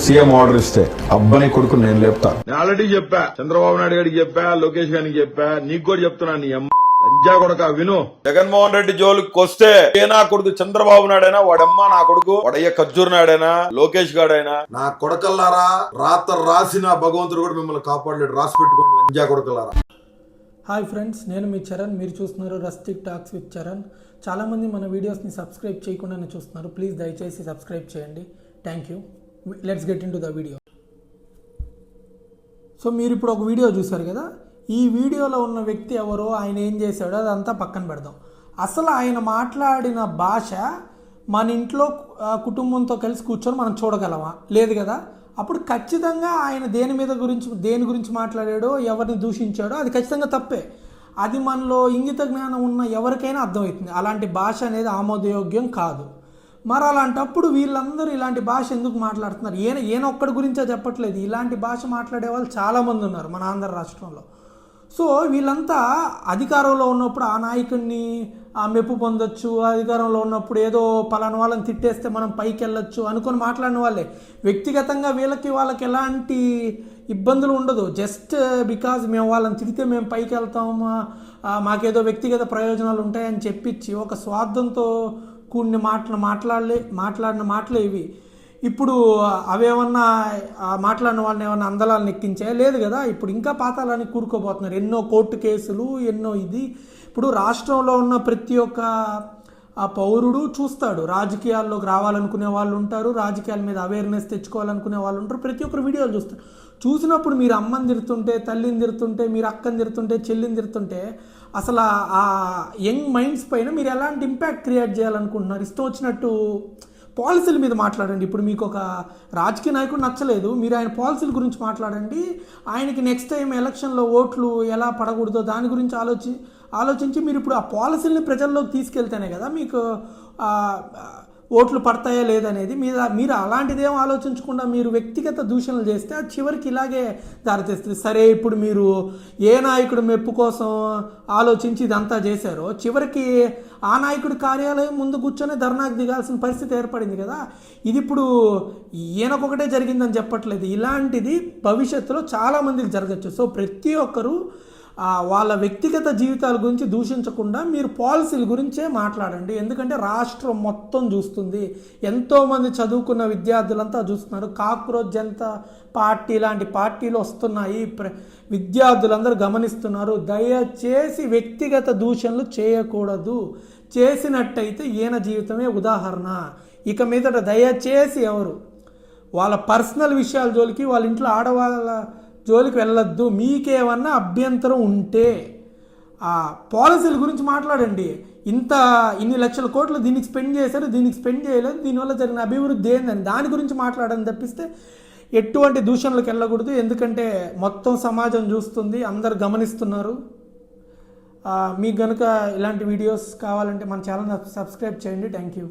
CM order ఇస్తే అబ్బాయి కొడుకు నేను లేపుతా. నేను ఆల్రెడీ చెప్పా, చంద్రబాబు నాయుడు గారికి చెప్పా, లోకేష్ గారికి చెప్పా, నీకు కూడా చెప్తున్నా, నీ అమ్మ లంజా కొడుక విను. జగన్మోహన్ రెడ్డి జోలికి వస్తే ఏ నా కొడుకు చంద్రబాబు నాయుడైనా, వాడమ్మ నా కొడుకు, వాడయ్య ఖర్జూర్ నాయుడైనా, లోకేష్ గాడైనా, నా కొడకల్లారా రాత రాసిన భగవంతుడు కూడా మిమ్మల్ని కాపాడలేడు. రాసి పెట్టుకోండి లంజా కొడకల్లారా. హాయ్ ఫ్రెండ్స్, నేను మీ చరణ్. మీరు చూస్తున్నారు రస్టిక్ టాక్స్ విత్ చరణ్. చాలామంది మన వీడియోస్ని సబ్స్క్రైబ్ చేయకుండానే చూస్తున్నారు. ప్లీజ్ దయచేసి సబ్స్క్రైబ్ చేయండి. Thank you. Let's get in to the video. So మీరు ఇప్పుడు ఒక వీడియో చూసారు కదా. ఈ వీడియోలో ఉన్న వ్యక్తి ఎవరో, ఆయన ఏం చేశాడో అదంతా పక్కన పెడదాం. అసలు ఆయన మాట్లాడిన భాష మన ఇంట్లో కుటుంబంతో కలిసి కూర్చొని మనం చూడగలమా? లేదు కదా. అప్పుడు ఖచ్చితంగా ఆయన దేని గురించి మాట్లాడాడో, ఎవరిని దూషించాడో అది ఖచ్చితంగా తప్పే. అది మనలో ఇంగిత జ్ఞానం ఉన్న ఎవరికైనా అర్థమవుతుంది. అలాంటి భాష అనేది ఆమోదయోగ్యం కాదు. మరి అలాంటప్పుడు వీళ్ళందరూ ఇలాంటి భాష ఎందుకు మాట్లాడుతున్నారు? ఈయన ఒక్కడి గురించే చెప్పట్లేదు. ఇలాంటి భాష మాట్లాడే వాళ్ళు చాలామంది ఉన్నారు మన ఆంధ్ర రాష్ట్రంలో. సో వీళ్ళంతా అధికారంలో ఉన్నప్పుడు ఆ నాయకుడిని మెప్పు పొందొచ్చు, అధికారంలో ఉన్నప్పుడు ఏదో పలానా వాళ్ళని తిట్టేస్తే మనం పైకి వెళ్ళొచ్చు అనుకొని మాట్లాడిన వాళ్ళే. వ్యక్తిగతంగా వాళ్ళకి ఎలాంటి ఇబ్బందులు ఉండదు. జస్ట్ బికాజ్ మేము వాళ్ళని తిడితే మేము పైకి వెళ్తాము, మాకేదో వ్యక్తిగత ప్రయోజనాలు ఉంటాయని చెప్పించి ఒక స్వార్థంతో కూడిన మాట్లాడిన మాటలే ఇవి. ఇప్పుడు అవేమన్నా మాట్లాడిన వాళ్ళని ఏమన్నా అందలాలను ఎక్కించాయా? లేదు కదా. ఇప్పుడు ఇంకా పాతాలని కూరుకోబోతున్నారు. ఎన్నో కోర్టు కేసులు, ఎన్నో ఇది. ఇప్పుడు రాష్ట్రంలో ఉన్న ప్రతి ఒక్క పౌరుడు చూస్తాడు. రాజకీయాల్లోకి రావాలనుకునే వాళ్ళు ఉంటారు, రాజకీయాల మీద అవేర్నెస్ తెచ్చుకోవాలనుకునే వాళ్ళు ఉంటారు. ప్రతి ఒక్కరు వీడియోలు చూస్తారు. చూసినప్పుడు మీరు అమ్మని తిడుతుంటే, తల్లిని తిడుతుంటే, మీరు అక్కని తిడుతుంటే, చెల్లిని తిడుతుంటే, అసలు ఆ యంగ్ మైండ్స్ పైన మీరు ఎలాంటి ఇంపాక్ట్ క్రియేట్ చేయాలనుకుంటున్నారు? ఇష్టం వచ్చినట్టు పాలసీల మీద మాట్లాడండి. ఇప్పుడు మీకు ఒక రాజకీయ నాయకుడు నచ్చలేదు, మీరు ఆయన పాలసీల గురించి మాట్లాడండి. ఆయనకి నెక్స్ట్ టైం ఎలక్షన్లో ఓట్లు ఎలా పడకూడదో దాని గురించి ఆలోచించి మీరు ఇప్పుడు ఆ పాలసీలని ప్రజల్లోకి తీసుకెళ్తేనే కదా మీకు ఓట్లు పడతాయా లేదనేది. మీరు అలాంటిదేం ఆలోచించకుండా మీరు వ్యక్తిగత దూషణలు చేస్తే అది చివరికి ఇలాగే దారితీస్తుంది. సరే, ఇప్పుడు మీరు ఏ నాయకుడు మెప్పు కోసం ఆలోచించి ఇదంతా చేశారో, చివరికి ఆ నాయకుడి కార్యాలయం ముందు కూర్చొని ధర్నాకు దిగాల్సిన పరిస్థితి ఏర్పడింది కదా. ఇది ఇప్పుడు ఈయనకొకటే జరిగిందని చెప్పట్లేదు. ఇలాంటిది భవిష్యత్తులో చాలామందికి జరగచ్చు. సో ప్రతి ఒక్కరూ వాళ్ళ వ్యక్తిగత జీవితాల గురించి దూషించకుండా మీరు పాలసీల గురించే మాట్లాడండి. ఎందుకంటే రాష్ట్రం మొత్తం చూస్తుంది, ఎంతోమంది చదువుకున్న విద్యార్థులంతా చూస్తున్నారు. కాక్రోచ్ జనతా పార్టీ లాంటి పార్టీలు వస్తున్నాయి, విద్యార్థులందరూ గమనిస్తున్నారు. దయచేసి వ్యక్తిగత దూషణలు చేయకూడదు. చేసినట్టయితే ఈయన జీవితమే ఉదాహరణ. ఇక మీదట దయచేసి ఎవరు వాళ్ళ పర్సనల్ విషయాల జోలికి, వాళ్ళ ఇంట్లో ఆడవాళ్ళ జోలికి వెళ్ళొద్దు. మీకేమన్నా అభ్యంతరం ఉంటే ఆ పాలసీల గురించి మాట్లాడండి. ఇన్ని లక్షల కోట్లు దీనికి స్పెండ్ చేశారు, దీనికి స్పెండ్ చేయలేదు, దీనివల్ల జరిగిన అభివృద్ధి ఏందని దాని గురించి మాట్లాడని తప్పిస్తే ఎటువంటి దూషణలకు వెళ్ళకూడదు. ఎందుకంటే మొత్తం సమాజం చూస్తుంది, అందరు గమనిస్తున్నారు. మీకు కనుక ఇలాంటి వీడియోస్ కావాలంటే మన ఛానల్ సబ్స్క్రైబ్ చేయండి. Thank you.